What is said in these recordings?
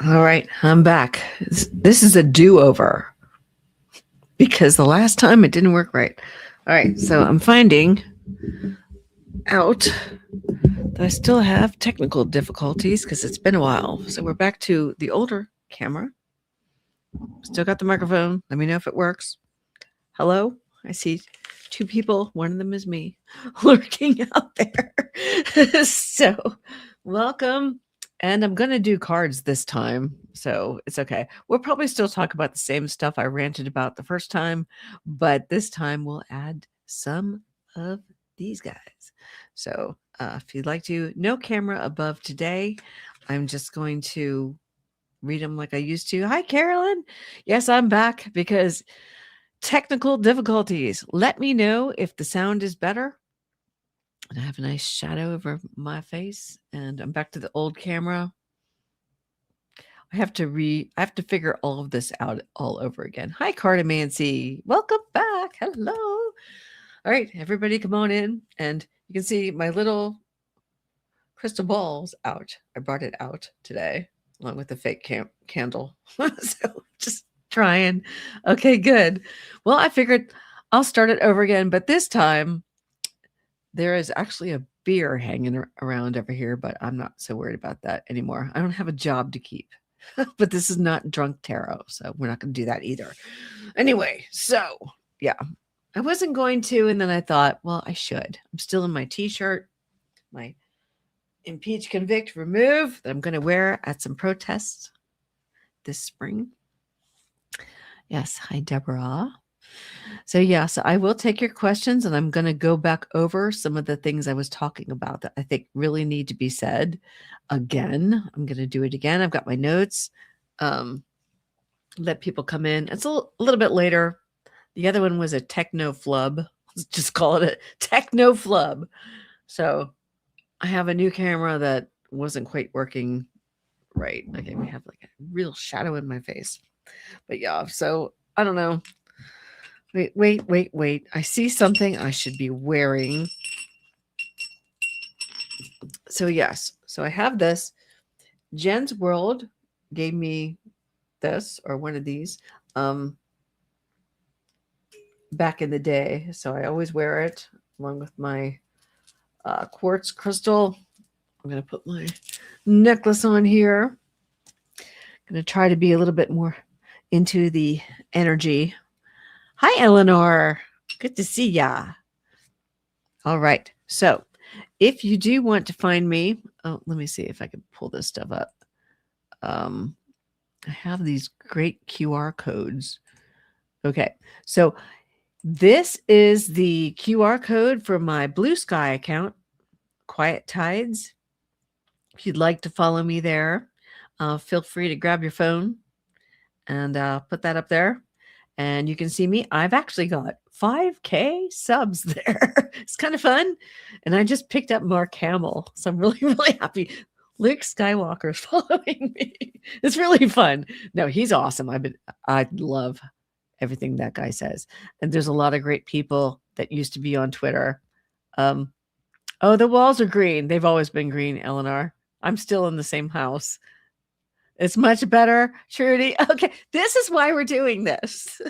All right, I'm back. This is a do-over because the last time it didn't work right. All right, so I'm finding out that I still have technical difficulties because it's been a while. So we're back to the older camera. Still got the microphone. Let me know if it works. Hello? I see two people. One of them is me lurking out there. So, welcome. And I'm going to do cards this time. So, it's okay. We'll probably still talk about the same stuff I ranted about the first time, but this time we'll add some of these guys. So, if you'd like to, no camera above today. I'm just going to read them like I used to. Hi, Carolyn. Yes, I'm back because technical difficulties. Let me know if the sound is better. And I have a nice shadow over my face, and I'm back to the old camera. I have to figure all of this out all over again. Hi, Cardamancy. Welcome back. Hello. All right, everybody come on in. And you can see my little crystal ball's out. I brought it out today along with the fake candle. So just trying. Okay, good. Well, I figured I'll start it over again, but this time there is actually a beer hanging around over here, but I'm not so worried about that anymore. I don't have a job to keep. But this is not drunk tarot, so we're not going to do that either. Anyway, so yeah, I wasn't going to, and then I thought, well, I should. I'm still in my t-shirt, my impeach, convict, remove that I'm going to wear at some protests this spring. Yes, hi, Deborah. So I will take your questions, and I'm going to go back over some of the things I was talking about that I think really need to be said again. I'm going to do it again. I've got my notes. Let people come in. It's a little bit later. The other one was a techno flub. Let's just call it a techno flub. So I have a new camera that wasn't quite working right. Okay, we have like a real shadow in my face. But yeah, so I don't know. Wait. I see something I should be wearing. So yes. So I have this. Jen's World gave me this or one of these back in the day. So I always wear it along with my quartz crystal. I'm going to put my necklace on here. I'm going to try to be a little bit more into the energy. Hi, Eleanor. Good to see ya. All right. So if you do want to find me, let me see if I can pull this stuff up. I have these great QR codes. Okay. So this is the QR code for my Blue Sky account, Quiet Tides. If you'd like to follow me there, feel free to grab your phone and put that up there. And you can see me. I've actually got 5K subs there. It's kind of fun. And I just picked up Mark Hamill. So I'm really, really happy. Luke Skywalker's following me. It's really fun. No, he's awesome. I love everything that guy says. And there's a lot of great people that used to be on Twitter. Oh, the walls are green. They've always been green, Eleanor. I'm still in the same house. It's much better, Trudy. Okay, this is why we're doing this.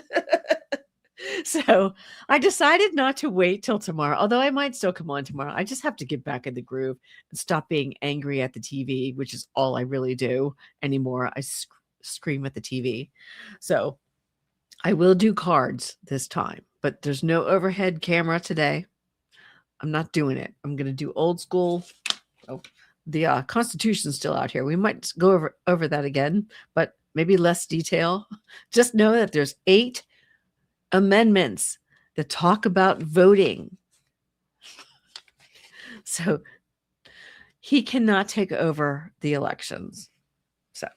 So I decided not to wait till tomorrow, although I might still come on tomorrow. I just have to get back in the groove and stop being angry at the TV, which is all I really do anymore. I scream at the TV. So I will do cards this time, but there's no overhead camera today. I'm not doing it. I'm going to do old school. Oh, the Constitution's still out here. We might go over that again, but maybe less detail. Just know that there's 8 amendments that talk about voting. So he cannot take over the elections. So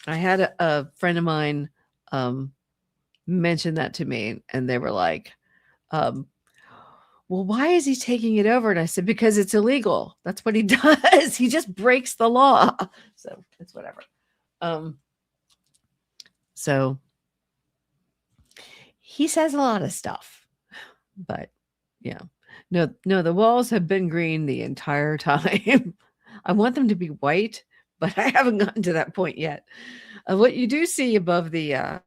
I had a friend of mine mention that to me, and they were like, well, why is he taking it over? And I said, because it's illegal. That's what he does. He just breaks the law. So it's whatever. So he says a lot of stuff, but yeah, no, the walls have been green the entire time. I want them to be white, but I haven't gotten to that point yet. What you do see above the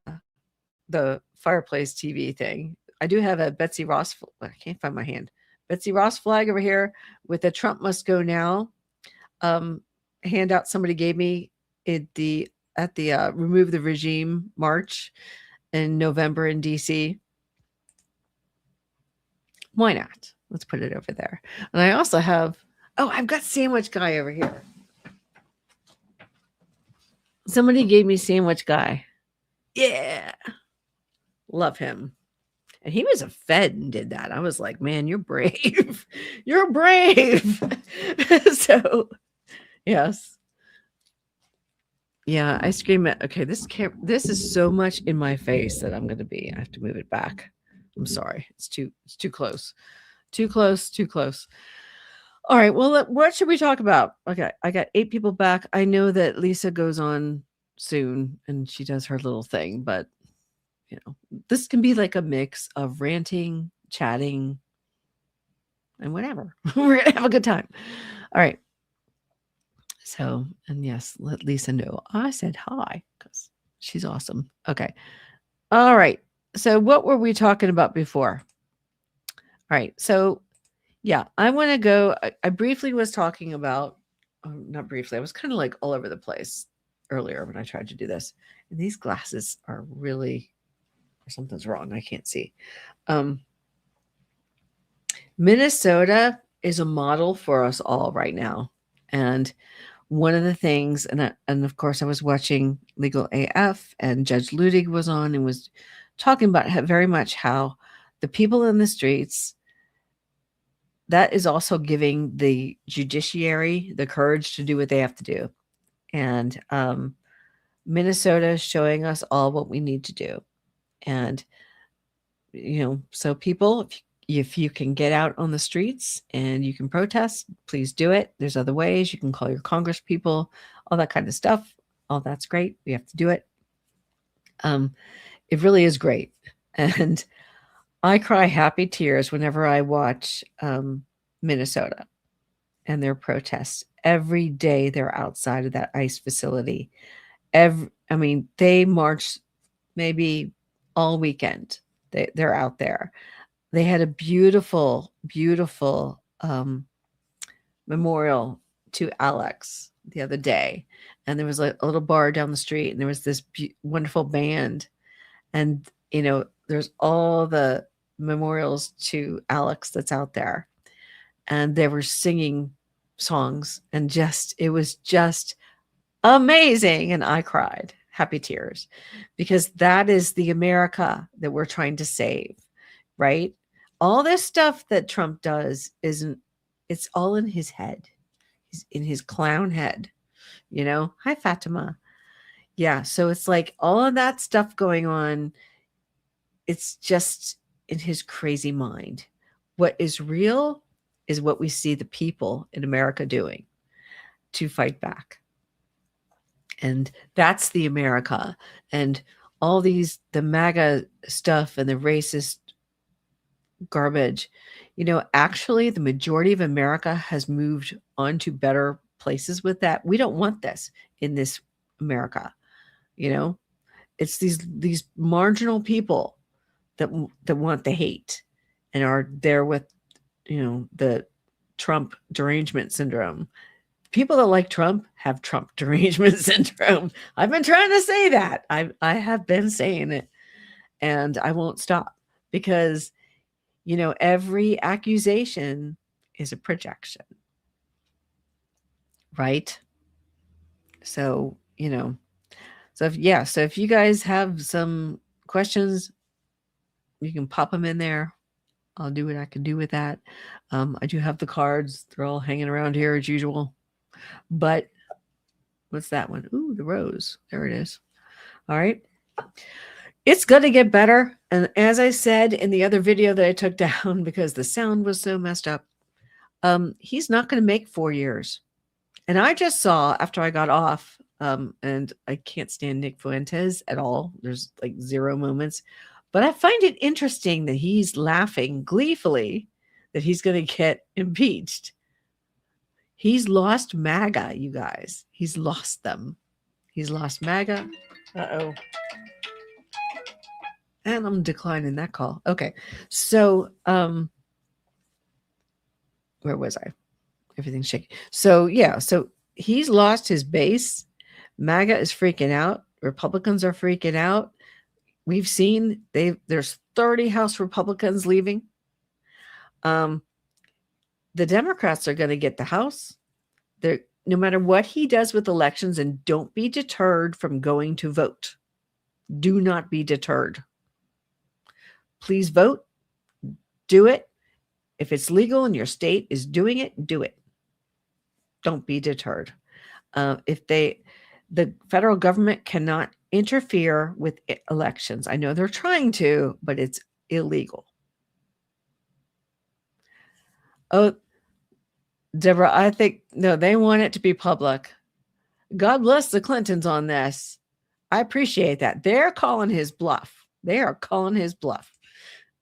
fireplace TV thing, I do have a Betsy Ross. I can't find my hand. Betsy Ross flag over here with the Trump must go now um, handout somebody gave me at the remove the regime march in November in DC. Why not? Let's put it over there. And I also have, oh, I've got Sandwich Guy over here. Somebody gave me Sandwich Guy. Yeah. Love him. And he was a Fed and did that. I was like, man, you're brave. You're brave. So, yes. Yeah, I scream at, okay, this is so much in my face that I have to move it back. I'm sorry. It's too close. Too close. All right. Well, what should we talk about? Okay. I got 8 people back. I know that Lisa goes on soon and she does her little thing, but this can be like a mix of ranting, chatting, and whatever. We're going to have a good time. All right. So, and yes, let Lisa know I said hi because she's awesome. Okay. All right. So, what were we talking about before? All right. So, yeah, I want to go. I briefly was talking about, not briefly, I was kind of like all over the place earlier when I tried to do this. And these glasses are really, something's wrong. I can't see. Minnesota is a model for us all right now. And one of the things, and of course, I was watching Legal AF, and Judge Ludig was on and was talking about very much how the people in the streets, that is also giving the judiciary the courage to do what they have to do. And Minnesota is showing us all what we need to do. And, so people, if you can get out on the streets and you can protest, please do it. There's other ways. You can call your Congress people, all that kind of stuff. All that's great. We have to do it. It really is great. And I cry happy tears whenever I watch Minnesota and their protests. Every day they're outside of that ICE facility. They march maybe all weekend. They're out there. They had a beautiful, beautiful memorial to Alex the other day. And there was a little bar down the street, and there was this wonderful band. And, there's all the memorials to Alex that's out there. And they were singing songs, and it was just amazing. And I cried happy tears because that is the America that we're trying to save, right? All this stuff that Trump does it's all in his head. He's in his clown head, Hi, Fatima. Yeah. So it's like all of that stuff going on. It's just in his crazy mind. What is real is what we see the people in America doing to fight back. And that's the America. And all the MAGA stuff and the racist garbage, actually the majority of America has moved on to better places with that. We don't want this in this America. It's these marginal people that want the hate and are there with, the Trump derangement syndrome. People that like Trump have Trump derangement syndrome. I've been trying to say that. I have been saying it, and I won't stop because, every accusation is a projection, right? So, so if you guys have some questions, you can pop them in there. I'll do what I can do with that. I do have the cards. They're all hanging around here as usual. But what's that one? Ooh, the rose. There it is. All right. It's going to get better. And as I said in the other video that I took down because the sound was so messed up, he's not going to make 4 years. And I just saw after I got off, and I can't stand Nick Fuentes at all. There's like 0 moments. But I find it interesting that he's laughing gleefully that he's going to get impeached. He's lost MAGA, you guys. He's lost them. He's lost MAGA. Uh-oh. And I'm declining that call. Okay. So, where was I? Everything's shaky. So, yeah. So he's lost his base. MAGA is freaking out. Republicans are freaking out. We've seen there's 30 House Republicans leaving. The Democrats are going to get the House. They're, no matter what he does with elections, and don't be deterred from going to vote. Do not be deterred. Please vote. Do it. If it's legal and your state is doing it, do it. Don't be deterred. The federal government cannot interfere with elections. I know they're trying to, but it's illegal. Oh, Deborah, I think, no, they want it to be public. God bless the Clintons on this. I appreciate that. They're calling his bluff. They are calling his bluff.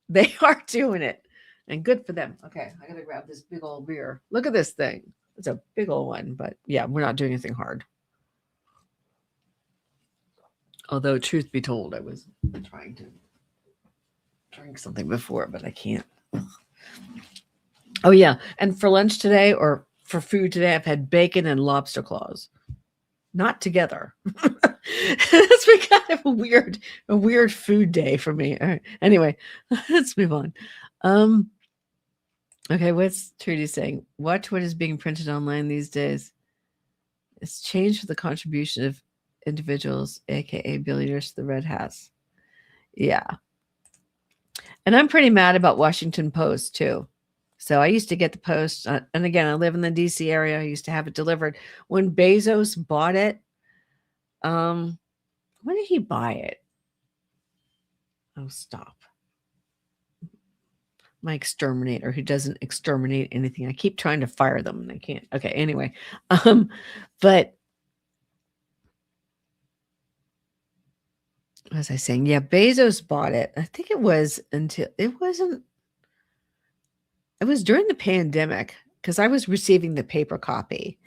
They are doing it. And good for them. Okay, I got to grab this big old beer. Look at this thing. It's a big old one, but yeah, we're not doing anything hard. Although, truth be told, I was trying to drink something before, but I can't. Oh, yeah. And for lunch today, or for food today, I've had bacon and lobster claws. Not together. It's been kind of a weird food day for me. All right. Anyway, let's move on. Okay, what's Trudy saying? Watch what is being printed online these days. It's changed with the contribution of individuals, aka billionaires, to the red hats. Yeah. And I'm pretty mad about Washington Post too. So I used to get the Post, and again, I live in the DC area. I used to have it delivered. When Bezos bought it, when did he buy it? Oh, stop. My exterminator who doesn't exterminate anything. I keep trying to fire them and I can't. Okay, anyway. But what was I saying? Yeah, Bezos bought it. I think it was during the pandemic because I was receiving the paper copy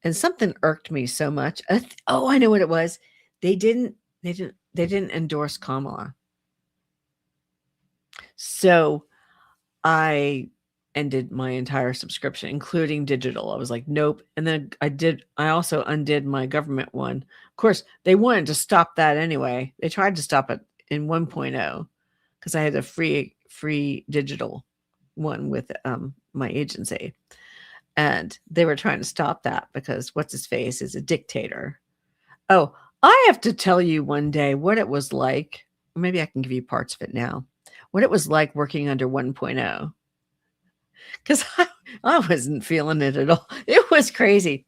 and something irked me so much. I know what it was. They didn't endorse Kamala. So I ended my entire subscription, including digital. I was like, nope. And then I also undid my government one. Of course, they wanted to stop that anyway. They tried to stop it in 1.0 because I had a free digital one with my agency. And they were trying to stop that because what's his face is a dictator. Oh, I have to tell you one day what it was like. Maybe I can give you parts of it now. What it was like working under 1.0. Because I wasn't feeling it at all. It was crazy.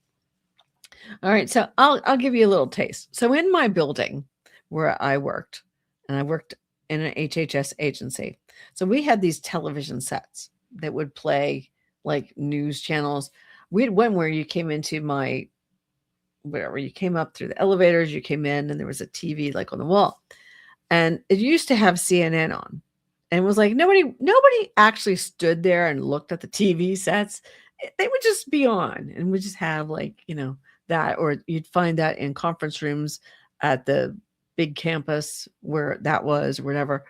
All right, so I'll give you a little taste. So in my building where I worked, and I worked in an HHS agency, so we had these television sets that would play like news channels. We had one where you came into you came up through the elevators, you came in, and there was a TV like on the wall. And it used to have CNN on. And it was like nobody actually stood there and looked at the TV sets. They would just be on, and we just have like, that, or you'd find that in conference rooms at the big campus where that was or whatever.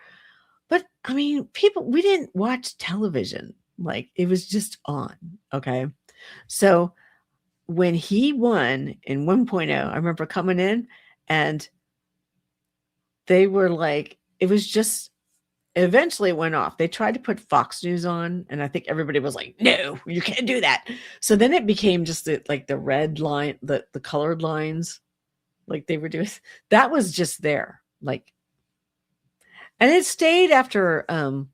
But I mean, we didn't watch television. Like it was just on. Okay. So when he won in 1.0, I remember coming in and they were like, it was just, eventually it went off. They tried to put Fox News on, and I think everybody was like, no, you can't do that. So then it became just the red line, the colored lines, like they were doing. That was just there. Like, and it stayed after, I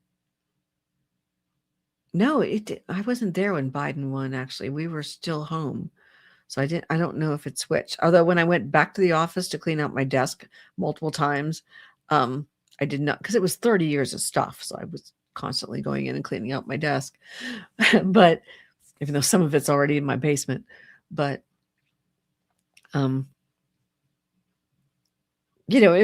wasn't there when Biden won, actually. We were still home. So I don't know if it switched. Although when I went back to the office to clean out my desk multiple times, I did not, because it was 30 years of stuff. So I was constantly going in and cleaning out my desk. But even though some of it's already in my basement, but, it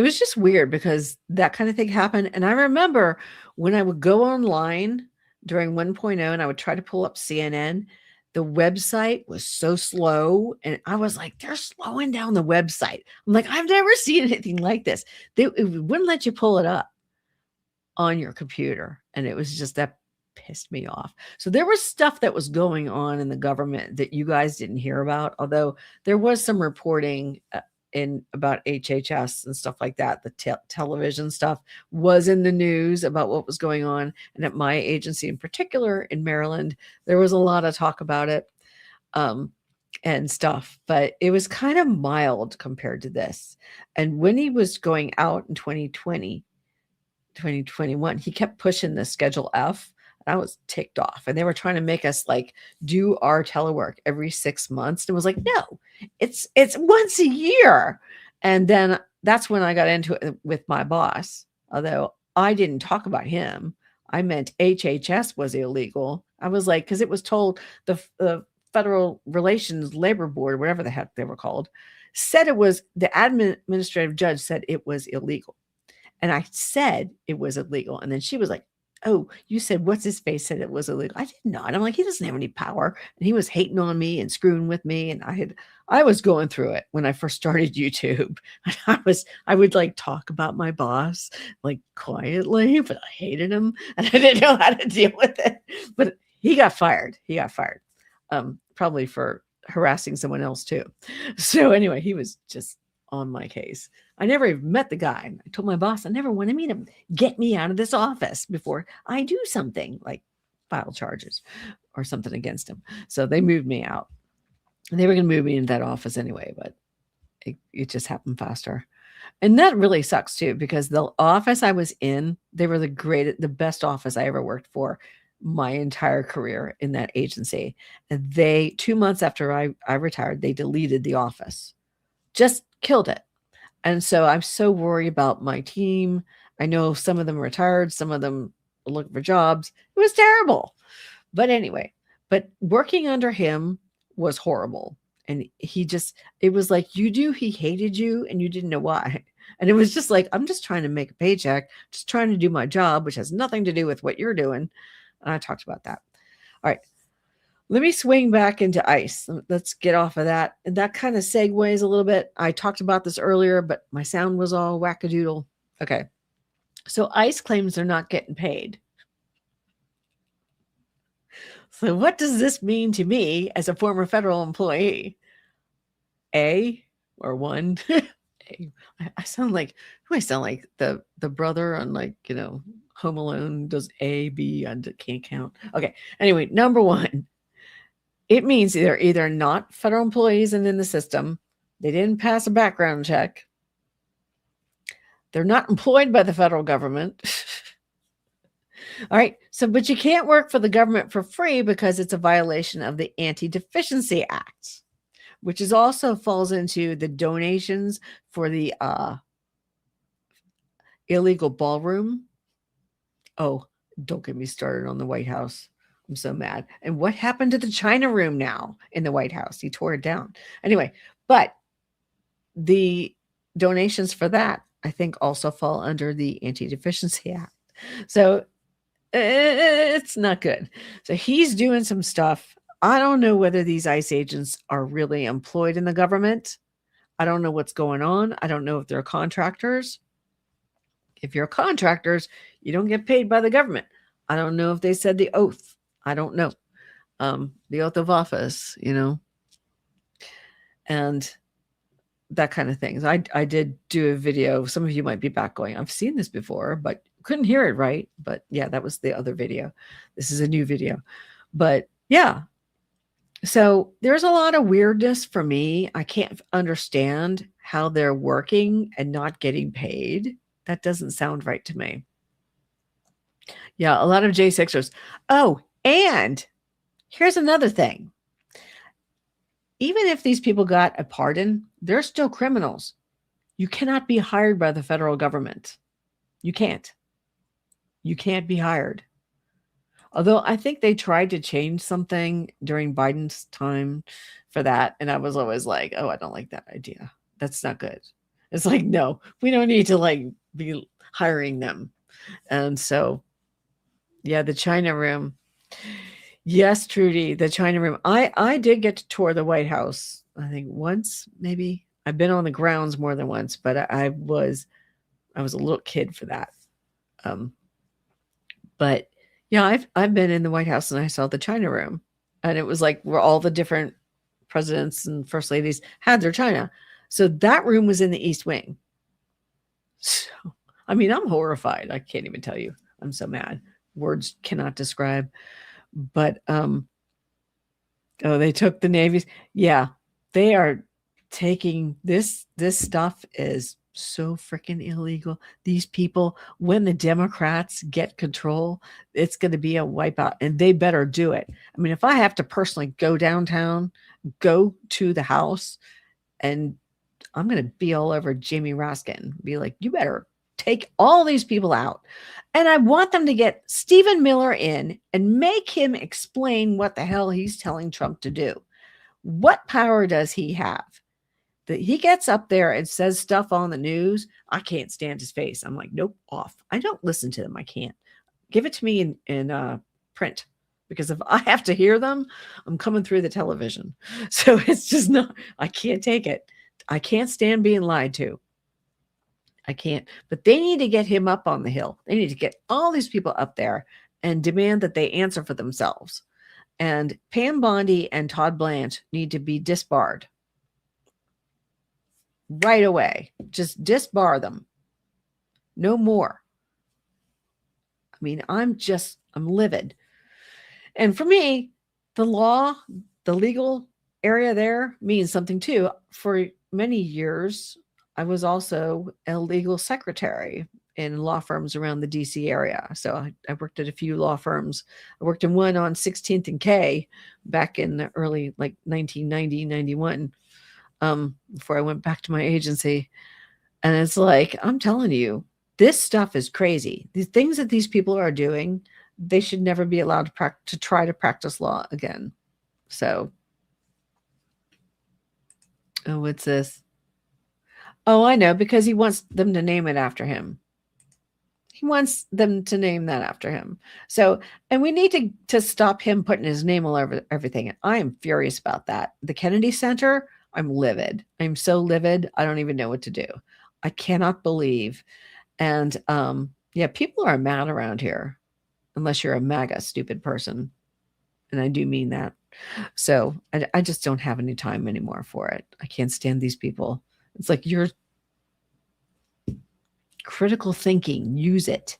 was just weird because that kind of thing happened. And I remember when I would go online during 1.0 and I would try to pull up CNN, The website was so slow. And I was like, they're slowing down the website. I'm like, I've never seen anything like this. It wouldn't let you pull it up on your computer. And it was just that pissed me off. So there was stuff that was going on in the government that you guys didn't hear about, although there was some reporting in about HHS and stuff like that. The television stuff was in the news about what was going on. And at my agency in particular in Maryland, there was a lot of talk about it and stuff, but it was kind of mild compared to this. And when he was going out in 2020, 2021, he kept pushing the Schedule F. And I was ticked off. And they were trying to make us like do our telework every 6 months. And it was like, no, it's once a year. And then that's when I got into it with my boss. Although I didn't talk about him. I meant HHS was illegal. I was like, because it was told the Federal Relations Labor Board, whatever the heck they were called, said it was, the administrative judge said it was illegal. And I said it was illegal. And then she was like, oh, you said what's his face said it was illegal. I did not. I'm like, he doesn't have any power. And he was hating on me and screwing with me. And I was going through it when I first started YouTube. I would like talk about my boss like quietly, but I hated him and I didn't know how to deal with it. But he got fired. Probably for harassing someone else too. So anyway, he was just on my case. I never even met the guy. I told my boss I never want to meet him. Get me out of this office before I do something like file charges or something against him. So they moved me out. And they were going to move me into that office anyway, but it just happened faster. And that really sucks too, because the office I was in, they were the best office I ever worked for my entire career in that agency. And 2 months after I retired, they deleted the office. Just killed it. And so I'm so worried about my team. I know some of them retired, some of them are looking for jobs. It was terrible. But anyway, but working under him was horrible. And it was like he hated you and you didn't know why. And it was just like, I'm just trying to make a paycheck, just trying to do my job, which has nothing to do with what you're doing. And I talked about that. All right. Let me swing back into ICE. Let's get off of that. And that kind of segues a little bit. I talked about this earlier, but my sound was all wackadoodle. Okay. So ICE claims they're not getting paid. So what does this mean to me as a former federal employee? A or one? I sound like, who I sound like? The brother on like, Home Alone does A, B, I can't count. Okay. Anyway, number one. It means they're either not federal employees and in the system, they didn't pass a background check, they're not employed by the federal government. All right. So, but you can't work for the government for free because it's a violation of the Anti-Deficiency Act, which also falls into the donations for the illegal ballroom. Oh, don't get me started on the White House. I'm so mad. And what happened to the China room now in the White House? He tore it down. Anyway, but the donations for that, I think, also fall under the Anti-Deficiency Act. So it's not good. So he's doing some stuff. I don't know whether these ICE agents are really employed in the government. I don't know what's going on. I don't know if they're contractors. If you're contractors, you don't get paid by the government. I don't know if they said the oath. I don't know. The oath of office, and that kind of thing. I did do a video. Some of you might be back going, I've seen this before, but couldn't hear it right. But yeah, that was the other video. This is a new video. But yeah. So there's a lot of weirdness for me. I can't understand how they're working and not getting paid. That doesn't sound right to me. Yeah, a lot of J6ers. Oh, and here's another thing. Even if these people got a pardon, they're still criminals. You cannot be hired by the federal government. You can't. You can't be hired. Although I think they tried to change something during Biden's time for that. And I was always like, oh, I don't like that idea. That's not good. It's like, no, we don't need to be hiring them. And so, yeah, the China room. Yes, Trudy, the China room. I did get to tour the White House. I think once, maybe. I've been on the grounds more than once, but I was a little kid for that. Um, but yeah, I've been in the White House and I saw the China room, and it was like where all the different presidents and first ladies had their China. So that room was in the East Wing. So, I mean, I'm horrified. I can't even tell you. I'm so mad. Words cannot describe. But oh, they took the navies. Yeah, they are taking this stuff is so freaking illegal. These people, when the Democrats get control, it's going to be a wipeout, and they better do it. I mean, if I have to personally go downtown, go to the house, and I'm going to be all over Jamie Raskin, be like, you better take all these people out. And I want them to get Stephen Miller in and make him explain what the hell he's telling Trump to do. What power does he have? That he gets up there and says stuff on the news. I can't stand his face. I'm like, nope, off. I don't listen to them. I can't. Give it to me in print, because if I have to hear them, I'm coming through the television. So it's just not, I can't take it. I can't stand being lied to. I can't. But they need to get him up on the hill. They need to get all these people up there and demand that they answer for themselves. And Pam Bondi and Todd Blanche need to be disbarred right away. Just disbar them. No more. I mean, I'm livid. And for me, the law, the legal area there means something too. For many years, I was also a legal secretary in law firms around the DC area. So I worked at a few law firms. I worked in one on 16th and K back in the early, like 1990, 91, before I went back to my agency. And it's like, I'm telling you, this stuff is crazy. These things that these people are doing, they should never be allowed to try to practice law again. So, oh, what's this? Oh, I know, because he wants them to name it after him. He wants them to name that after him. So, and we need to stop him putting his name all over everything. I am furious about that. The Kennedy Center, I'm livid. I'm so livid. I don't even know what to do. I cannot believe. And yeah, people are mad around here, unless you're a MAGA stupid person. And I do mean that. So I just don't have any time anymore for it. I can't stand these people. It's like, you're critical thinking, use it.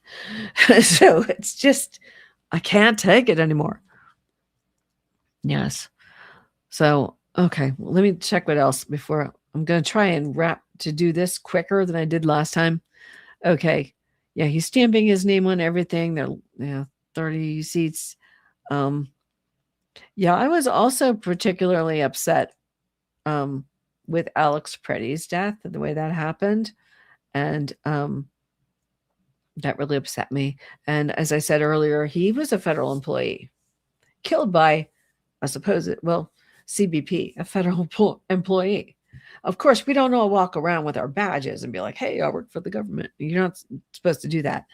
So it's just, I can't take it anymore. Yes. So, okay, well, let me check what else before I'm going to try and to do this quicker than I did last time. Okay. Yeah, he's stamping his name on everything. There, 30 seats. Yeah, I was also particularly upset with Alex Preddy's death and the way that happened. And that really upset me. And as I said earlier, he was a federal employee killed by a supposed, CBP, a federal employee. Of course, we don't all walk around with our badges and be like, hey, I work for the government. You're not supposed to do that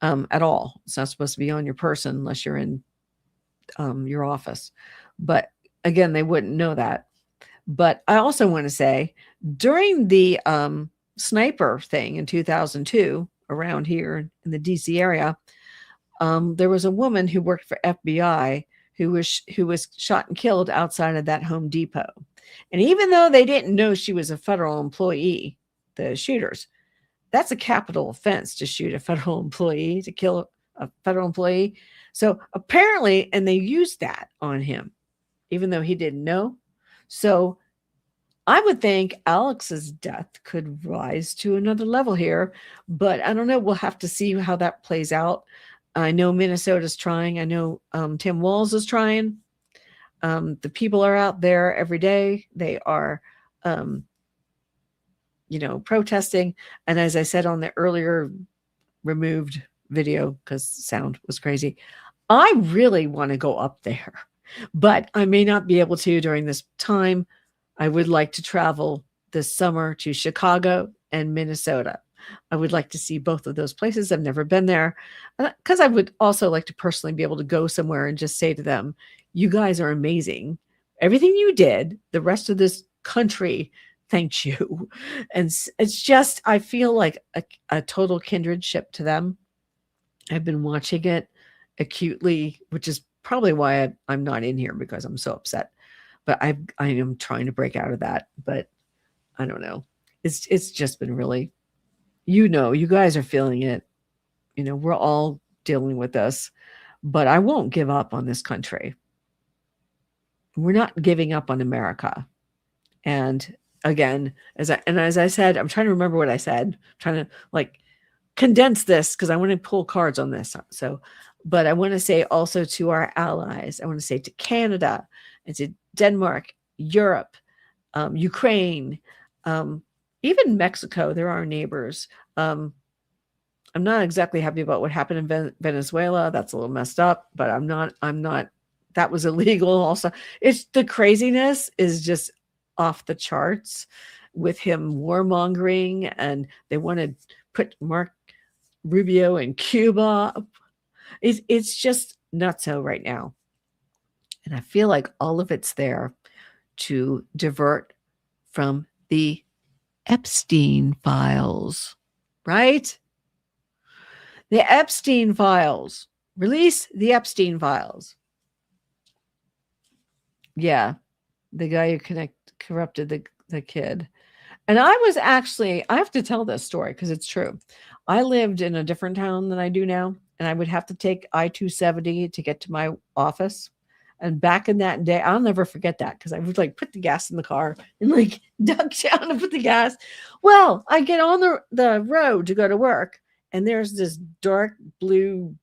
at all. It's not supposed to be on your person unless you're in your office. But again, they wouldn't know that. But I also want to say, during the sniper thing in 2002, around here in the DC area, there was a woman who worked for FBI who was shot and killed outside of that Home Depot. And even though they didn't know she was a federal employee, the shooters, that's a capital offense to shoot a federal employee, to kill a federal employee. So apparently, and they used that on him, even though he didn't know. So I would think Alex's death could rise to another level here, but I don't know. We'll have to see how that plays out. I know Minnesota's trying. I know Tim Walz is trying. The people are out there every day. They are, protesting. And as I said on the earlier removed video, because sound was crazy, I really want to go up there, but I may not be able to during this time. I would like to travel this summer to Chicago and Minnesota. I would like to see both of those places. I've never been there because I would also like to personally be able to go somewhere and just say to them, you guys are amazing. Everything you did, the rest of this country thanks you. And it's just, I feel like a total kindredship to them. I've been watching it acutely, which is probably why I'm not in here because I'm so upset. But I am trying to break out of that. But I don't know. It's just been really, you guys are feeling it. We're all dealing with this, but I won't give up on this country. We're not giving up on America. And again, as I said, I'm trying to remember what I said. I'm trying to condense this because I want to pull cards on this. So, but I want to say also to our allies, I want to say to Canada and to Denmark, Europe, Ukraine, even Mexico, they're our neighbors. I'm not exactly happy about what happened in Venezuela. That's a little messed up, but I'm not, that was illegal also. It's the craziness is just off the charts with him warmongering, and they want to put Mark Rubio in Cuba. It's just nutso right now. And I feel like all of it's there to divert from the Epstein files, right? The Epstein files. Release the Epstein files. Yeah, the guy who corrupted the kid. And I have to tell this story because it's true. I lived in a different town than I do now, and I would have to take I-270 to get to my office. And back in that day, I'll never forget that because I would put the gas in the car and duck down and put the gas. Well, I get on the road to go to work, and there's this dark blue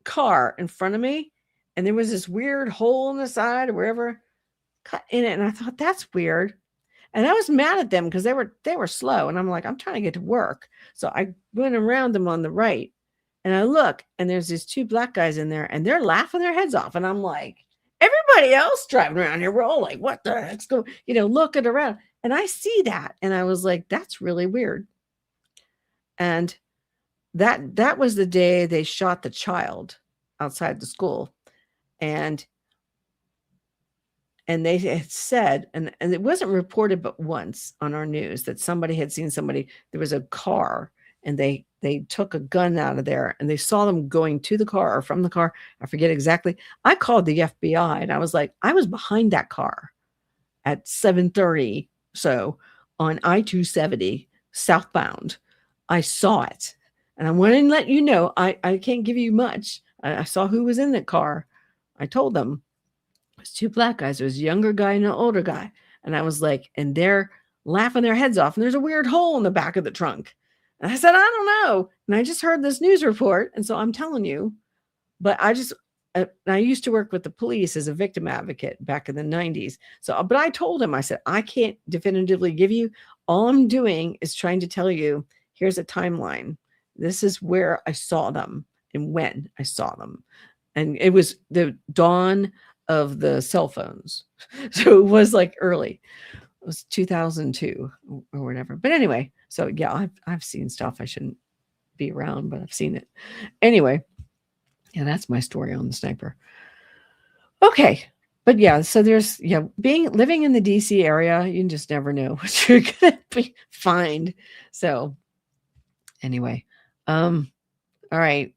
car in front of me, and there was this weird hole in the side or wherever cut in it, and I thought that's weird. And I was mad at them because they were slow. And I'm like, I'm trying to get to work. So I went around them on the right and I look and there's these two black guys in there and they're laughing their heads off. And I'm like, everybody else driving around here, we're all like, what the heck's going, looking around. And I see that. And I was like, that's really weird. And that was the day they shot the child outside the school. And they had said, and it wasn't reported but once on our news, that somebody had seen somebody, there was a car, and they took a gun out of there, and they saw them going to the car or from the car. I forget exactly. I called the FBI, and I was like, I was behind that car at 7:30, so on I-270 southbound. I saw it, and I want to let you know, I can't give you much. I saw who was in the car. I told them. It was two black guys. There was a younger guy and an older guy. And I was like, and they're laughing their heads off. And there's a weird hole in the back of the trunk. And I said, I don't know. And I just heard this news report. And so I'm telling you, but I used to work with the police as a victim advocate back in the 90s. So, but I told him, I said, I can't definitively give you. All I'm doing is trying to tell you, here's a timeline. This is where I saw them and when I saw them. And it was the dawn of the cell phones. So it was early. It was 2002 or whatever. But anyway, so yeah, I've seen stuff I shouldn't be around, but I've seen it. Anyway, yeah, that's my story on the sniper. Okay. But yeah, so there's, living in the DC area, you just never know what you're going to find. So anyway, all right.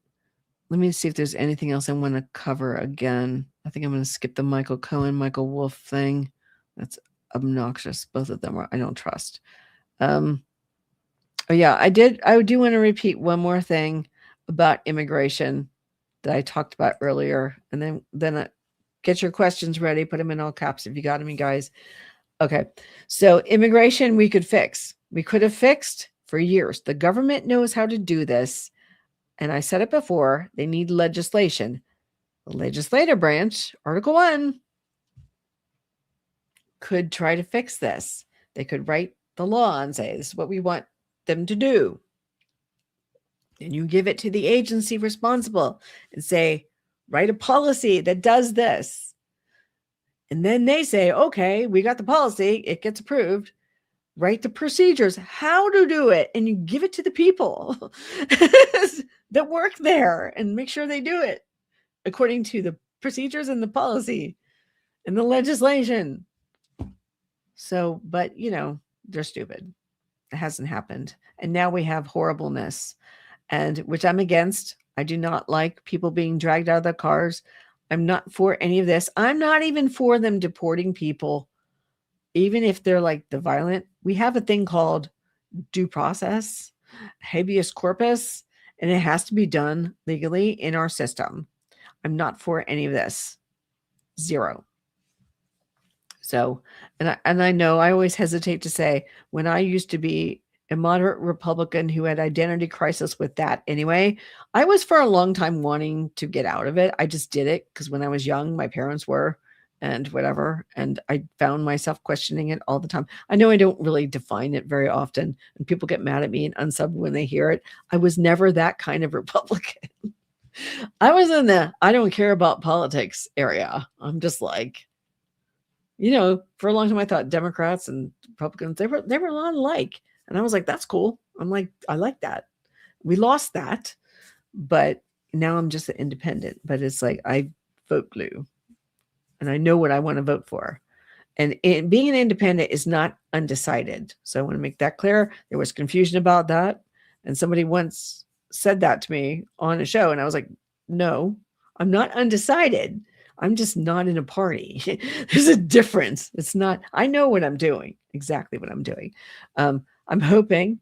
Let me see if there's anything else I want to cover again. I think I'm going to skip the Michael Cohen, Michael Wolff thing. That's obnoxious. Both of them I don't trust. Oh yeah, I do want to repeat one more thing about immigration that I talked about earlier. And then get your questions ready. Put them in all caps if you got them, you guys. Okay. So immigration, we could fix. We could have fixed for years. The government knows how to do this. And I said it before, they need legislation. The legislative branch, Article 1, could try to fix this. They could write the law and say, this is what we want them to do. And you give it to the agency responsible and say, write a policy that does this. And then they say, okay, we got the policy. It gets approved. write the procedures, how to do it, and you give it to the people that work there and make sure they do it according to the procedures and the policy and the legislation. So, but they're stupid. It hasn't happened. And now we have horribleness, and which I'm against. I do not like people being dragged out of their cars. I'm not for any of this. I'm not even for them deporting people, even if they're like the violent. We have a thing called due process, habeas corpus, and it has to be done legally in our system. I'm not for any of this. Zero. So, and I know I always hesitate to say, when I used to be a moderate Republican who had identity crisis with that anyway, I was for a long time wanting to get out of it. I just did it because when I was young, my parents were, and whatever. And I found myself questioning it all the time. I know I don't really define it very often, and people get mad at me and unsub when they hear it. I was never that kind of Republican. I was in the I don't care about politics area. I'm just like, for a long time I thought Democrats and Republicans, they were a lot alike. And I was like, that's cool. I'm like, I like that. We lost that, but now I'm just an independent. But it's like I vote blue, and I know what I want to vote for. And being an independent is not undecided. So I want to make that clear. There was confusion about that. And somebody once said that to me on a show, and I was like, no, I'm not undecided. I'm just not in a party. There's a difference. It's not, I know what I'm doing, exactly what I'm doing. I'm hoping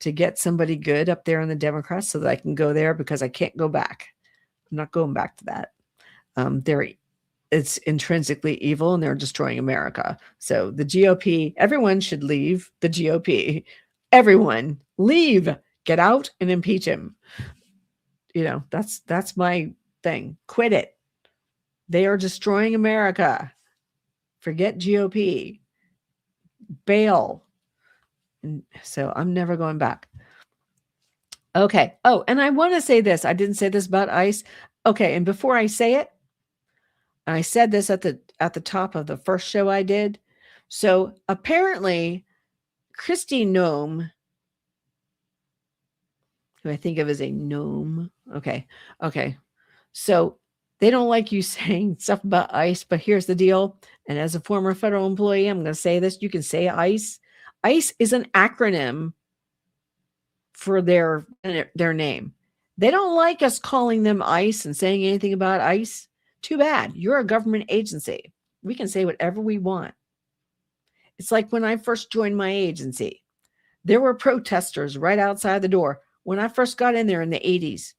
to get somebody good up there in the Democrats so that I can go there, because I can't go back. I'm not going back to that. It's intrinsically evil, and they're destroying America. So the GOP, everyone should leave the GOP. Everyone leave, get out and impeach him. That's my thing. Quit it. They are destroying America. Forget GOP. Bail. And so I'm never going back. Okay. Oh, and I want to say this. I didn't say this about ICE. Okay. And before I say it, I said this at the top of the first show I did. So apparently, Kristi Noem, who I think of as a gnome. Okay. So they don't like you saying stuff about ICE, but here's the deal. And as a former federal employee, I'm going to say this. You can say ICE. ICE is an acronym for their name. They don't like us calling them ICE and saying anything about ICE. Too bad. You're a government agency. We can say whatever we want. It's like when I first joined my agency. There were protesters right outside the door when I first got in there in the 80s.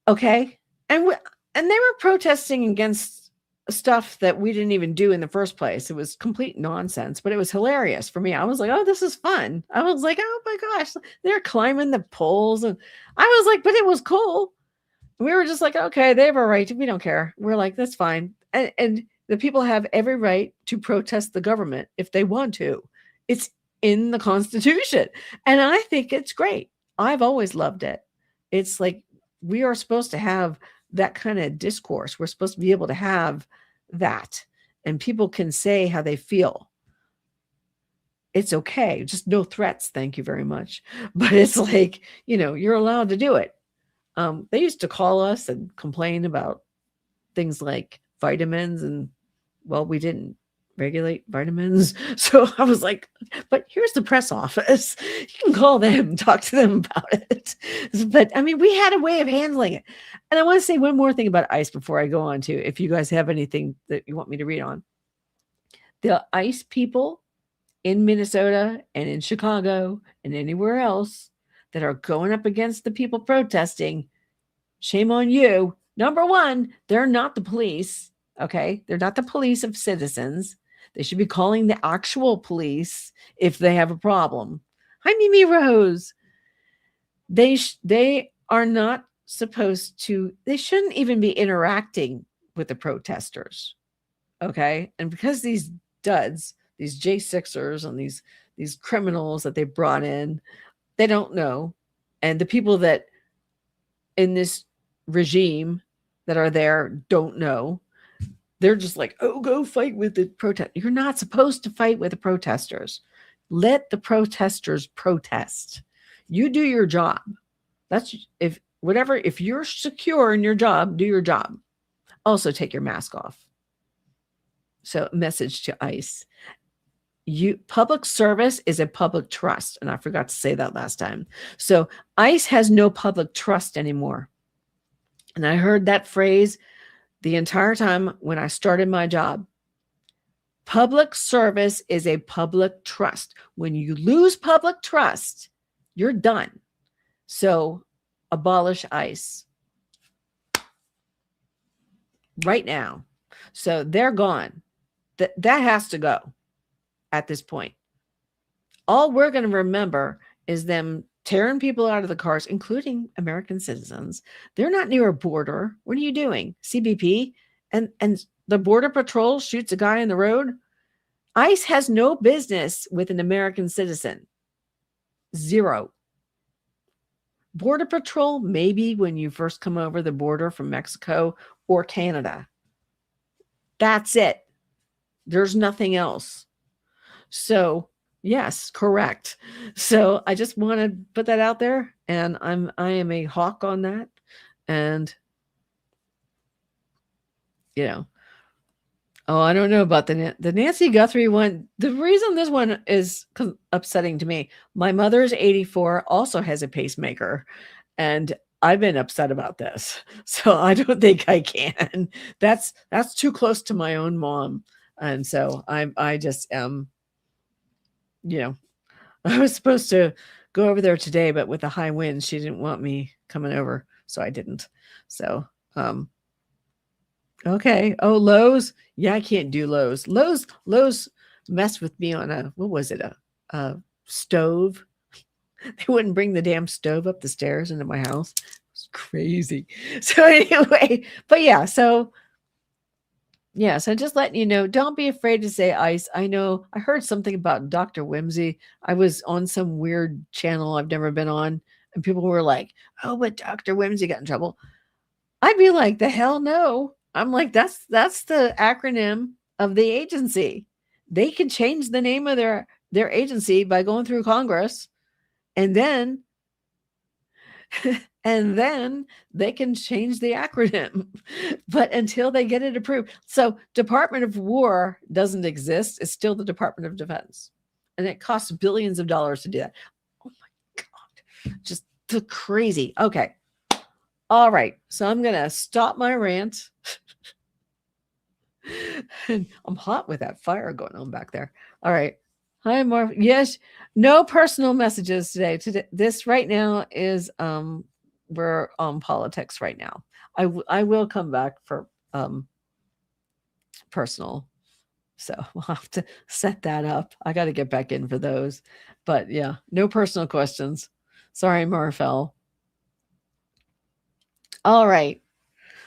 Okay? And they were protesting against stuff that we didn't even do in the first place. It was complete nonsense, but it was hilarious for me. I was like, oh, this is fun. I was like, oh my gosh, they're climbing the poles. And I was like, but it was cool. We were just like, okay, they have a right. We don't care. We're like, that's fine. And the people have every right to protest the government if they want to. It's in the Constitution. And I think it's great. I've always loved it. It's like we are supposed to have that kind of discourse. We're supposed to be able to have that. And people can say how they feel. It's okay. Just no threats. Thank you very much. But it's like, you're allowed to do it. They used to call us and complain about things like vitamins, and well, we didn't regulate vitamins. So I was like, but here's the press office. You can call them, talk to them about it. But I mean, we had a way of handling it. And I want to say one more thing about ICE before I go on to, if you guys have anything that you want me to read on. The ICE people in Minnesota and in Chicago and anywhere else that are going up against the people protesting, shame on you. Number one, they're not the police. Okay. They're not the police of citizens. They should be calling the actual police if they have a problem. Hi, Mimi Rose. They are not supposed to, they shouldn't even be interacting with the protesters. Okay. And because these duds, these J6ers and these criminals that they brought in, they don't know. And the people that in this regime that are there don't know. They're just like, oh, go fight with the protest. You're not supposed to fight with the protesters. Let the protesters protest. You do your job. That's if you're secure in your job, do your job. Also take your mask off. So, message to ICE. Public service is a public trust, and I forgot to say that last time. So ICE has no public trust anymore. And I heard that phrase the entire time when I started my job. Public service is a public trust. When you lose public trust, you're done. So abolish ICE right now. So they're gone. That has to go at this point. All we're going to remember is them tearing people out of the cars, including American citizens. They're not near a border. What are you doing? CBP? And the Border Patrol shoots a guy in the road? ICE has no business with an American citizen. Zero. Border Patrol, maybe when you first come over the border from Mexico or Canada. That's it. There's nothing else. So, yes, correct. So I just want to put that out there, and I am a hawk on that. And I don't know about the Nancy Guthrie one. The reason this one is upsetting to me, my mother's 84, also has a pacemaker, and I've been upset about this. So I don't think I can. That's too close to my own mom. And so I just am, I was supposed to go over there today, but with the high winds, she didn't want me coming over. So I didn't. So, okay. Oh, Lowe's. Yeah, I can't do Lowe's. Lowe's messed with me on a stove. They wouldn't bring the damn stove up the stairs into my house. It was crazy. So anyway, but yeah, so just letting you know, don't be afraid to say ICE. I know I heard something about Dr. Whimsy. I was on some weird channel I've never been on, and people were like, oh, but Dr. Whimsy got in trouble. I'd be like, the hell no. I'm like, that's the acronym of the agency. They can change the name of their agency by going through Congress, and then they can change the acronym. But until they get it approved. So Department of War doesn't exist. It's still the Department of Defense. And it costs billions of dollars to do that. Oh my God. Just the crazy. Okay. All right. So I'm going to stop my rant. And I'm hot with that fire going on back there. All right. Hi, Marv. Yes. No personal messages today. This right now is, we're on politics right now. I will come back for personal. So we'll have to set that up. I got to get back in for those. But yeah, no personal questions. Sorry, Marfell. All right.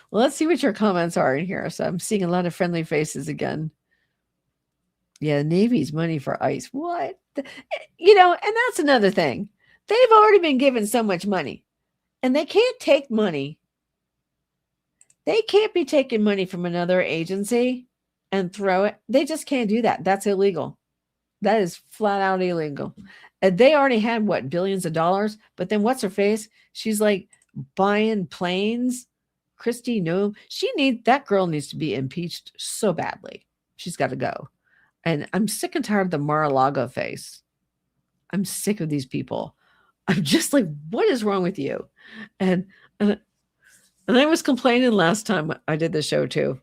Well, let's see what your comments are in here. So I'm seeing a lot of friendly faces again. Yeah, the Navy's money for ICE. What? And that's another thing. They've already been given so much money. And they can't take money. They can't be taking money from another agency and throw it. They just can't do that. That's illegal. That is flat out illegal. And they already had, billions of dollars? But then what's her face? She's like buying planes. Christy, no. That girl needs to be impeached so badly. She's got to go. And I'm sick and tired of the Mar-a-Lago face. I'm sick of these people. I'm just like, what is wrong with you? And I was complaining last time I did the show too,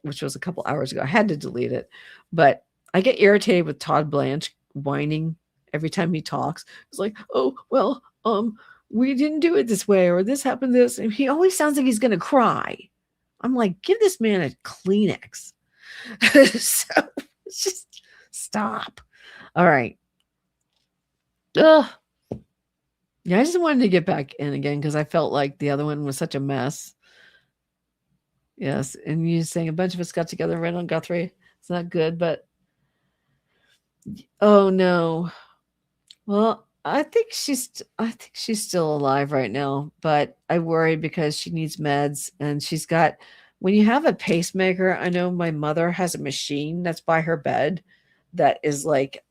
which was a couple hours ago. I had to delete it, but I get irritated with Todd Blanche whining every time he talks. It's like, oh, well, we didn't do it this way, or this happened this. And he always sounds like he's going to cry. I'm like, give this man a Kleenex. So just stop. All right. Ugh. Yeah, I just wanted to get back in again because I felt like the other one was such a mess. Yes, and you saying a bunch of us got together right on Guthrie. It's not good, but oh no. Well, I think she's still alive right now, but I worry because she needs meds and she's got when you have a pacemaker, I know my mother has a machine that's by her bed that is like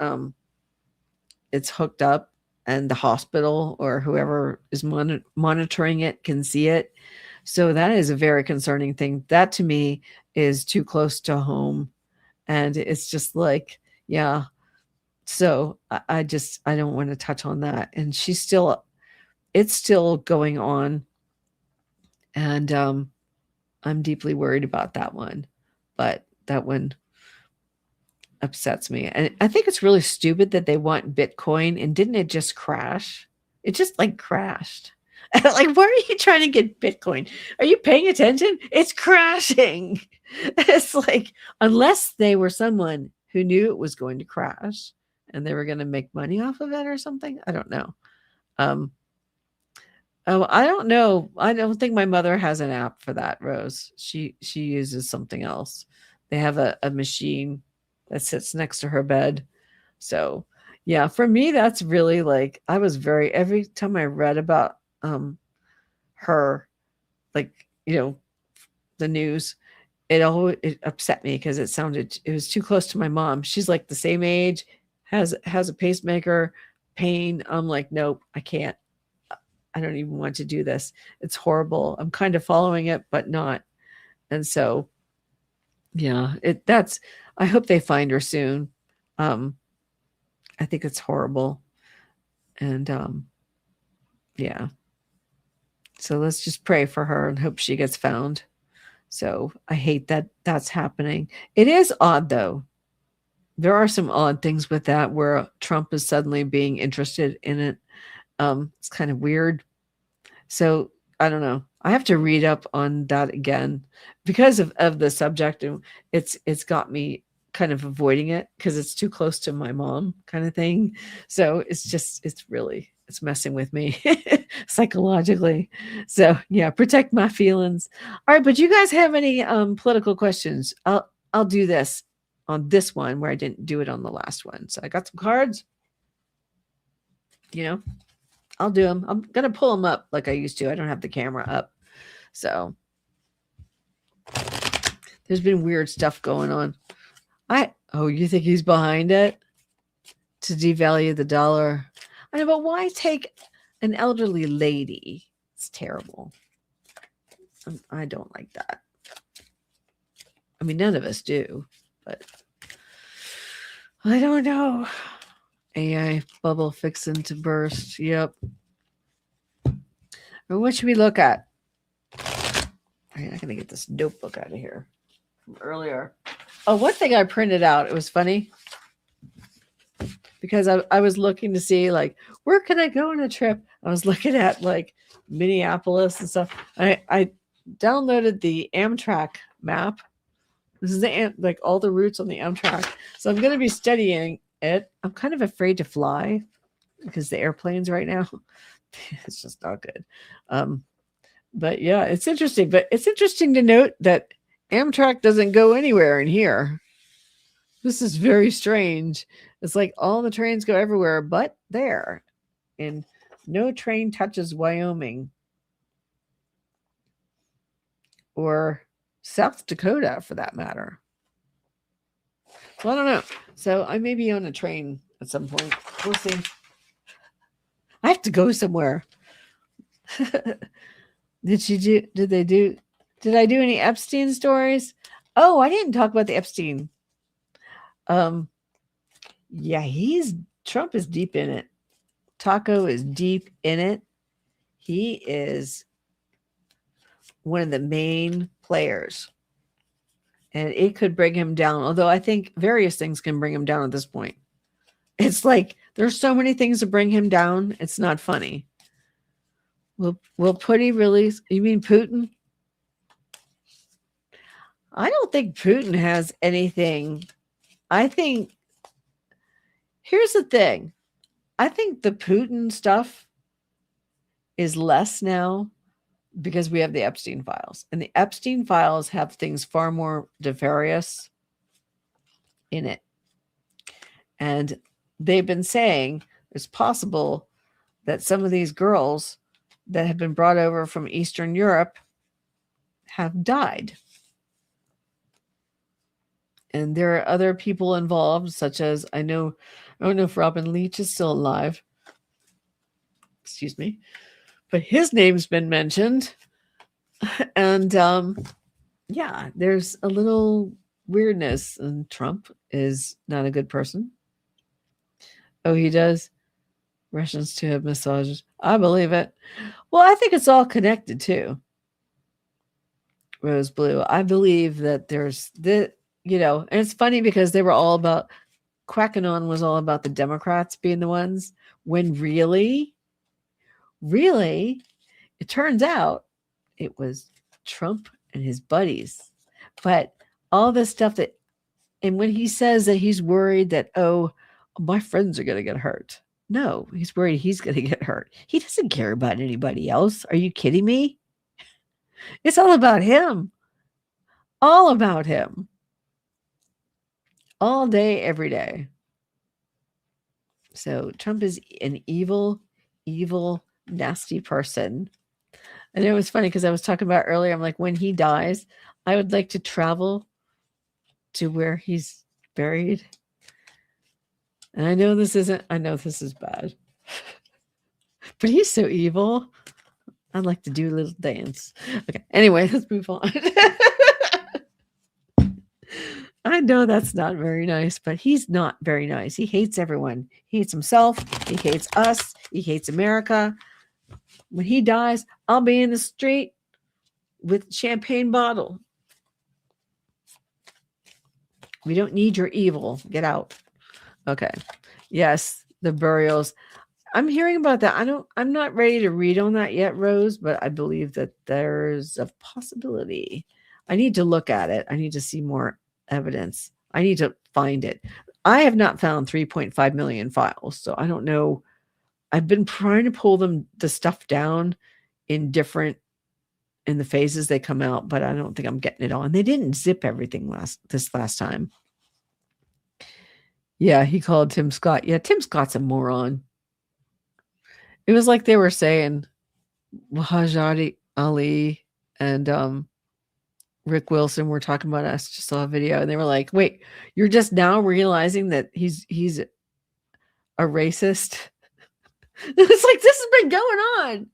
it's hooked up, and the hospital or whoever is monitoring it can see it. So that is a very concerning thing. That to me is too close to home. And it's just like, yeah. So I don't want to touch on that. And it's still going on. And I'm deeply worried about that one. But that one upsets me. And I think it's really stupid that they want Bitcoin, and didn't it just crash? It just like crashed. Like, why are you trying to get Bitcoin? Are you paying attention? It's crashing. It's like, unless they were someone who knew it was going to crash and they were going to make money off of it or something. I don't know. Um, oh, I don't know. I don't think my mother has an app for that, Rose. She uses something else. They have a machine that sits next to her bed. So yeah, for me, that's really like I was very every time I read about her, like, the news, it upset me because it was too close to my mom. She's like the same age, has a pacemaker, pain. I'm like, nope, I can't. I don't even want to do this. It's horrible. I'm kind of following it, but not. And so, yeah, I hope they find her soon. Um, I think it's horrible. And yeah. So let's just pray for her and hope she gets found. So I hate that that's happening. It is odd though. There are some odd things with that where Trump is suddenly being interested in it. It's kind of weird. So I don't know. I have to read up on that again because of the subject. And it's got me kind of avoiding it because it's too close to my mom kind of thing. So it's messing with me psychologically. So yeah, protect my feelings. All right, but you guys have any political questions? I'll do this on this one where I didn't do it on the last one. So I got some cards. I'll do them. I'm going to pull them up like I used to. I don't have the camera up. So there's been weird stuff going on. You think he's behind it to devalue the dollar? I know, but why take an elderly lady? It's terrible. I don't like that. I mean, none of us do, but I don't know. AI bubble fixing to burst. Yep. What should we look at? I'm going to get this notebook out of here from earlier. Oh, one thing I printed out. It was funny because I was looking to see, like, where can I go on a trip? I was looking at, like, Minneapolis and stuff. I downloaded the Amtrak map. This is like all the routes on the Amtrak. So I'm going to be studying it. I'm kind of afraid to fly because the airplanes right now, it's just not good. But yeah, it's interesting. But it's interesting to note that Amtrak doesn't go anywhere in here. This is very strange. It's like all the trains go everywhere but there. And no train touches Wyoming or South Dakota for that matter. Well, I don't know. So I may be on a train at some point. We'll see. I have to go somewhere. Did I do any Epstein stories? Oh, I didn't talk about the Epstein. Yeah, Trump is deep in it. Taco is deep in it. He is one of the main players. And it could bring him down, although I think various things can bring him down at this point. It's like there's so many things to bring him down. It's not funny. Will Putty release? You mean Putin? I don't think Putin has anything. I think here's the thing. I think the Putin stuff is less now because we have the Epstein files. And the Epstein files have things far more nefarious in it. And they've been saying it's possible that some of these girls that have been brought over from Eastern Europe have died. And there are other people involved, such as I don't know if Robin Leach is still alive. Excuse me. But his name's been mentioned. And yeah, there's a little weirdness. And Trump is not a good person. Oh, he does? Russians to have massages. I believe it. Well, I think it's all connected too. Rose Blue. I believe that there's the, and it's funny because they were all about, Quackanon was all about the Democrats being the ones, when really, it turns out it was Trump and his buddies. But all this stuff and when he says that he's worried that, oh, my friends are going to get hurt. No, he's worried he's going to get hurt. He doesn't care about anybody else. Are you kidding me? It's all about him. All about him. All day, every day. So Trump is an evil, nasty person. And it was funny because I was talking about earlier, I'm like, when he dies, I would like to travel to where he's buried. And I know this is bad. But he's so evil. I'd like to do a little dance. Okay. Anyway, let's move on. I know that's not very nice, but he's not very nice. He hates everyone. He hates himself. He hates us. He hates America. When he dies, I'll be in the street with champagne bottle. We don't need your evil. Get out. Okay. Yes, the burials. I'm hearing about that. I'm not ready to read on that yet, Rose, but I believe that there's a possibility. I need to look at it. I need to see more evidence. I need to find it. I have not found 3.5 million files, so I don't know. I've been trying to pull the stuff down in the phases they come out, but I don't think I'm getting it all. And they didn't zip everything this last time. Yeah, he called Tim Scott. Yeah, Tim Scott's a moron. It was like they were saying Muhammad Ali and Rick Wilson were talking about us. Just saw a video, and they were like, "Wait, you're just now realizing that he's a racist?" It's like, this has been going on.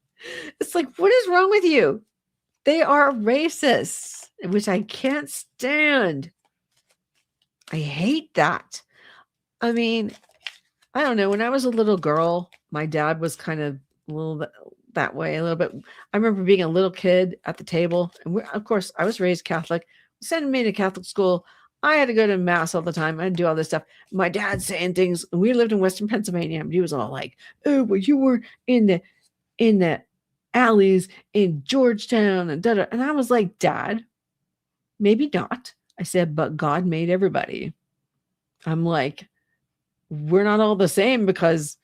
It's like, what is wrong with you? They are racists, which I can't stand. I hate that. I mean, I don't know. When I was a little girl, my dad was kind of a little bit that way, a little bit. I remember being a little kid at the table. And of course, I was raised Catholic, sending me to Catholic school. I had to go to mass all the time. I had to do all this stuff. My dad saying things. We lived in Western Pennsylvania. And he was all like, "Oh, well, you were in the alleys in Georgetown and da-da." And I was like, "Dad, maybe not." I said, "But God made everybody." I'm like, we're not all the same because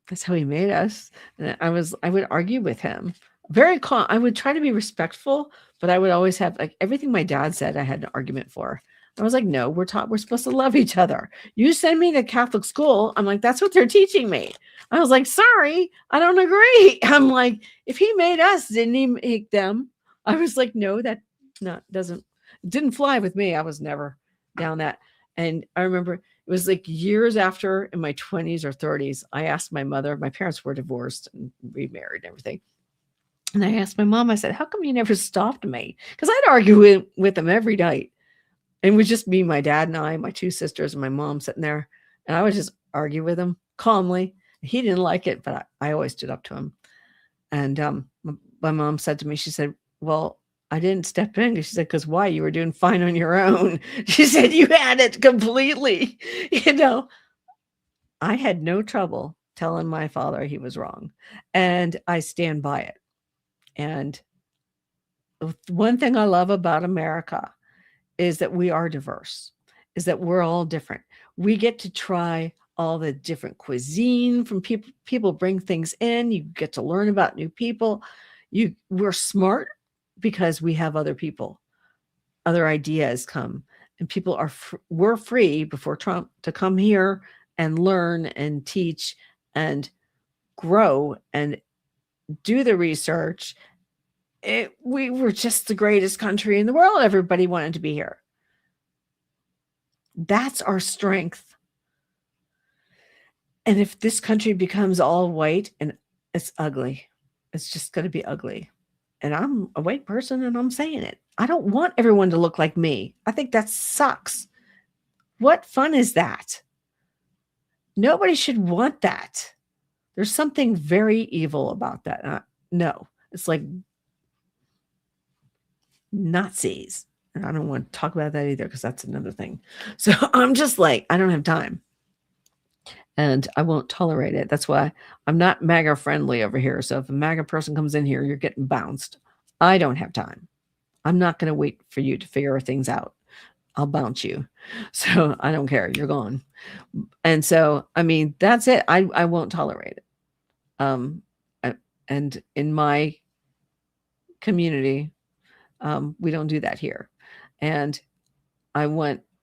that's how he made us. And I would argue with him. Very calm. I would try to be respectful, but I would always have, like, everything my dad said, I had an argument for. I was like, no, we're supposed to love each other. You send me to Catholic school. I'm like, that's what they're teaching me. I was like, sorry, I don't agree. I'm like, if he made us, didn't he make them? I was like, no, that didn't fly with me. I was never down that. And I remember it was like years after, in my 20s or 30s, I asked my mother, my parents were divorced and remarried and everything. And I asked my mom, I said, how come you never stopped me? Because I'd argue with them every night. And it was just me, my dad and I, my two sisters and my mom sitting there. And I would just argue with him calmly. He didn't like it, but I always stood up to him. And my mom said to me, she said, well, I didn't step in. She said, because why? You were doing fine on your own. She said, you had it completely. I had no trouble telling my father he was wrong. And I stand by it. And one thing I love about America is that we are diverse, is that we're all different. We get to try all the different cuisine from people. People bring things in. You get to learn about new people. We're smart because we have other people, other ideas come, and people we're free before Trump to come here and learn and teach and grow and do the research. We were just the greatest country in the world. Everybody wanted to be here. That's our strength. And if this country becomes all white, and it's ugly, it's just going to be ugly. And I'm a white person and I'm saying it. I don't want everyone to look like me. I think that sucks. What fun is that? Nobody should want that. There's something very evil about that. No, it's like Nazis. And I don't want to talk about that either because that's another thing. So I'm just like, I don't have time. And I won't tolerate it. That's why I'm not MAGA friendly over here. So if a MAGA person comes in here, you're getting bounced. I don't have time. I'm not going to wait for you to figure things out. I'll bounce you. So I don't care. You're gone. And so, I mean, that's it. I won't tolerate it. And in my community, we don't do that here. And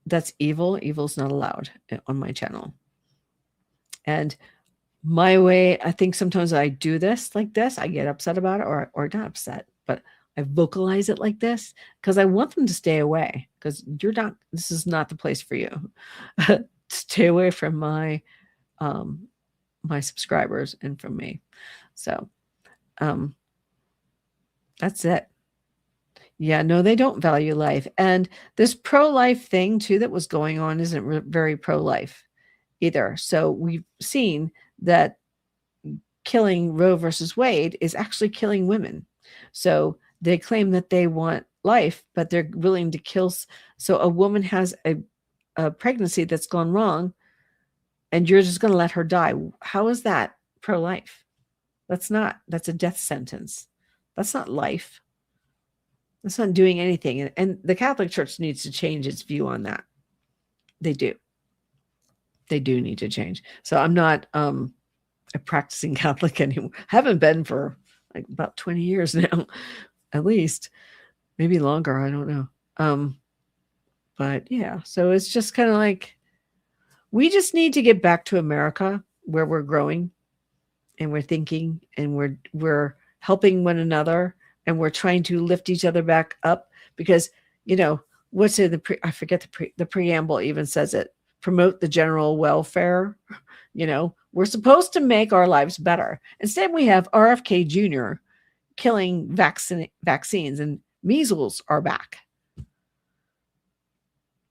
that's evil. Evil's not allowed on my channel. And my way, I think sometimes I do this like this. I get upset about it or not upset, but I vocalize it like this because I want them to stay away because this is not the place for you. Stay away from my subscribers and from me. So that's it. Yeah, no, they don't value life. And this pro-life thing too that was going on isn't very pro-life either. So we've seen that killing Roe versus Wade is actually killing women. So they claim that they want life, but they're willing to kill. So a woman has a pregnancy that's gone wrong and you're just going to let her die. How is that pro-life? That's a death sentence. That's not life. That's not doing anything. And the Catholic Church needs to change its view on that. They do. They do need to change. So I'm not a practicing Catholic anymore. I haven't been for like about 20 years now, at least. Maybe longer. I don't know. But yeah, so it's just kind of like we just need to get back to America where we're growing and we're thinking and we're helping one another and we're trying to lift each other back up because, what's in I forget the preamble even says it, promote the general welfare. We're supposed to make our lives better. Instead, we have RFK Jr. killing vaccines and measles are back.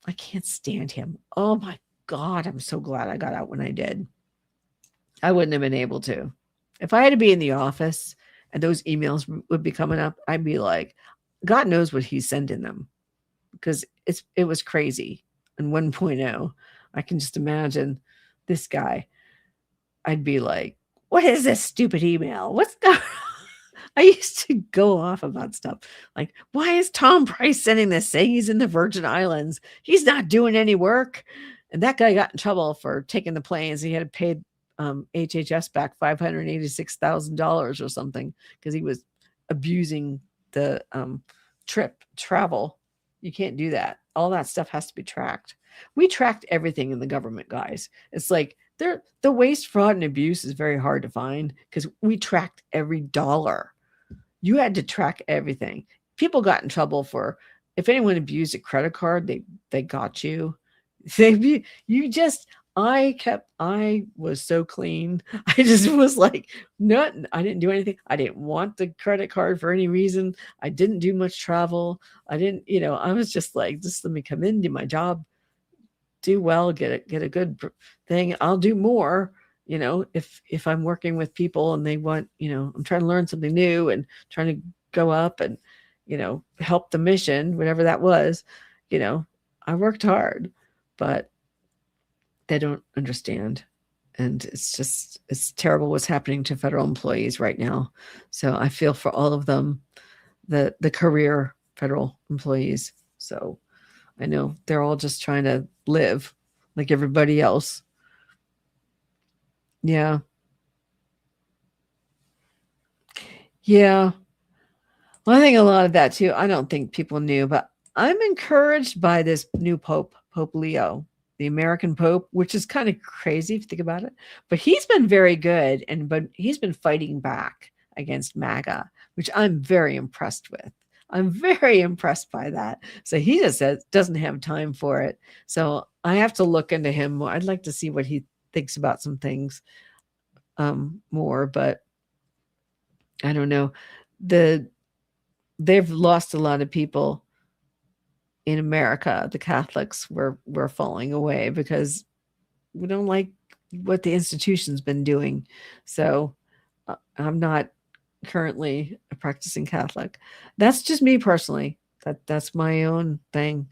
I can't stand him. Oh my God, I'm so glad I got out when I did. I wouldn't have been able to. If I had to be in the office and those emails would be coming up, I'd be like, God knows what he's sending them because it was crazy. And 1.0, I can just imagine this guy. I'd be like, what is this stupid email? What's going on? I used to go off about stuff like, why is Tom Price sending this saying he's in the Virgin Islands? He's not doing any work. And that guy got in trouble for taking the planes. He had to pay HHS back $586,000 or something because he was abusing the travel. You can't do that. All that stuff has to be tracked. We tracked everything in the government, guys. It's like the waste, fraud, and abuse is very hard to find because we tracked every dollar. You had to track everything. People got in trouble for if anyone abused a credit card, they got you. I was so clean. I just was like, nothing. I didn't do anything. I didn't want the credit card for any reason. I didn't do much travel. I didn't, I was just like, just let me come in, do my job, do well, get a good thing. I'll do more, if I'm working with people and they want, I'm trying to learn something new and trying to go up and, help the mission, whatever that was, I worked hard, but they don't understand. And it's terrible what's happening to federal employees right now. So I feel for all of them, the career federal employees. So I know they're all just trying to live like everybody else. Yeah. Yeah. Well, I think a lot of that too. I don't think people knew, but I'm encouraged by this new Pope Leo, the American Pope, which is kind of crazy if you think about it. But he's been very good, but he's been fighting back against MAGA, which I'm very impressed with. I'm very impressed by that. So he just says doesn't have time for it. So I have to look into him more. I'd like to see what he thinks about some things more, but I don't know. They've lost a lot of people in America. The Catholics were falling away because we don't like what the institution's been doing. So I'm not currently a practicing Catholic. That's just me personally. That's my own thing.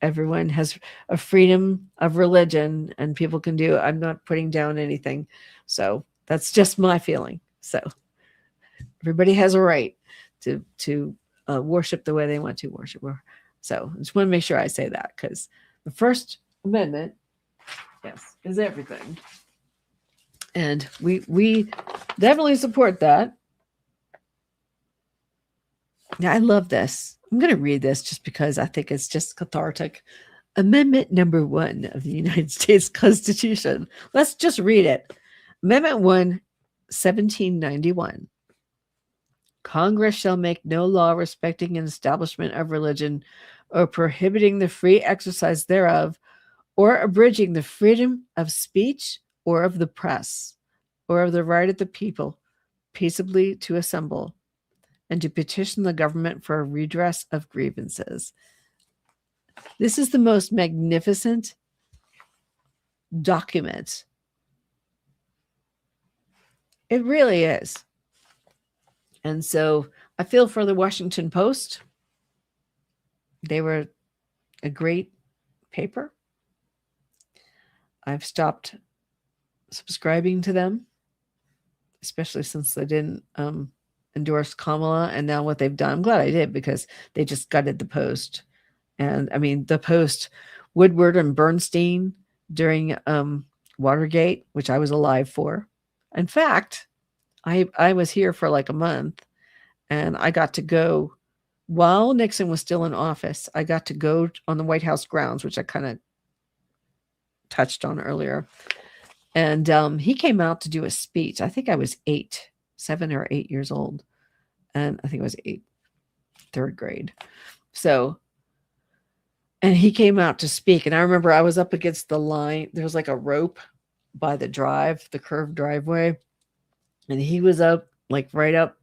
Everyone has a freedom of religion, and people can do. I'm not putting down anything. So that's just my feeling. So everybody has a right to worship the way they want to worship. So I just want to make sure I say that, because the First Amendment, yes, is everything. And we definitely support that. Now, I love this. I'm going to read this just because I think it's just cathartic. Amendment number 1 of the United States Constitution. Let's just read it. Amendment 1, 1791. Congress shall make no law respecting an establishment of religion or prohibiting the free exercise thereof, or abridging the freedom of speech or of the press, or of the right of the people peaceably to assemble and to petition the government for a redress of grievances. This is the most magnificent document. It really is. And so I feel for the Washington Post. They were a great paper. I've stopped subscribing to them, especially since they didn't endorse Kamala, and now what they've done. I'm glad I did, because they just gutted the Post. And I mean, the Post, Woodward and Bernstein during Watergate, which I was alive for. In fact, I was here for like a month, and I got to go while Nixon was still in office. I got to go on the White House grounds, which I kind of touched on earlier. And he came out to do a speech. I think I was 7 or 8 years old. And I think it was 3rd grade. So, and he came out to speak. And I remember I was up against the line. There was like a rope by the curved driveway. And he was up, like right up,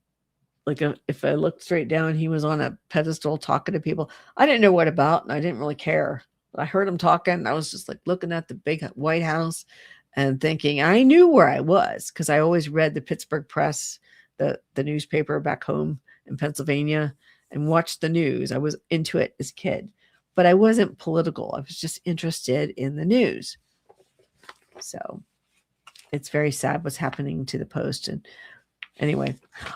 if I looked straight down, he was on a pedestal talking to people. I didn't know what about, and I didn't really care. I heard him talking. I was just like looking at the big White House and thinking, I knew where I was, because I always read the Pittsburgh Press, the newspaper back home in Pennsylvania, and watched the news. I was into it as a kid, but I wasn't political. I was just interested in the news. So it's very sad what's happening to the Post. And anyway,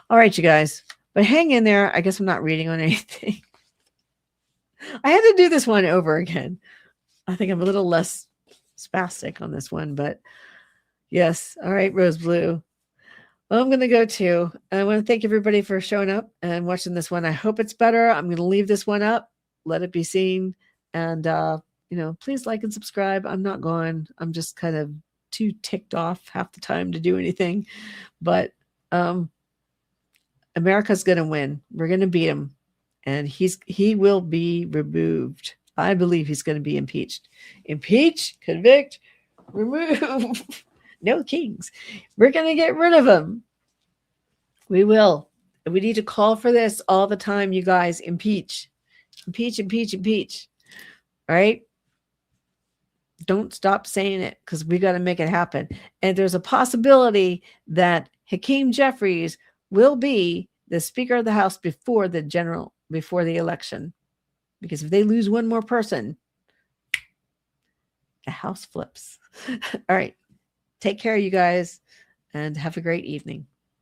all right, you guys, but hang in there. I guess I'm not reading on anything. I had to do this one over again. I think I'm a little less spastic on this one, but yes. All right, Rose Blue. Well, I'm going to go too. I want to thank everybody for showing up and watching this one. I hope it's better. I'm going to leave this one up, let it be seen. And, please like and subscribe. I'm not going. I'm just kind of too ticked off half the time to do anything. But America's going to win. We're going to beat him. And he will be removed. I believe he's going to be impeached. Impeach, convict, remove. No kings. We're going to get rid of him. We will. We need to call for this all the time, you guys. Impeach. Impeach, impeach, impeach. All right? Don't stop saying it, because we got to make it happen. And there's a possibility that Hakeem Jeffries will be the Speaker of the House before the election. Because if they lose one more person, the House flips. All right. Take care, you guys, and have a great evening.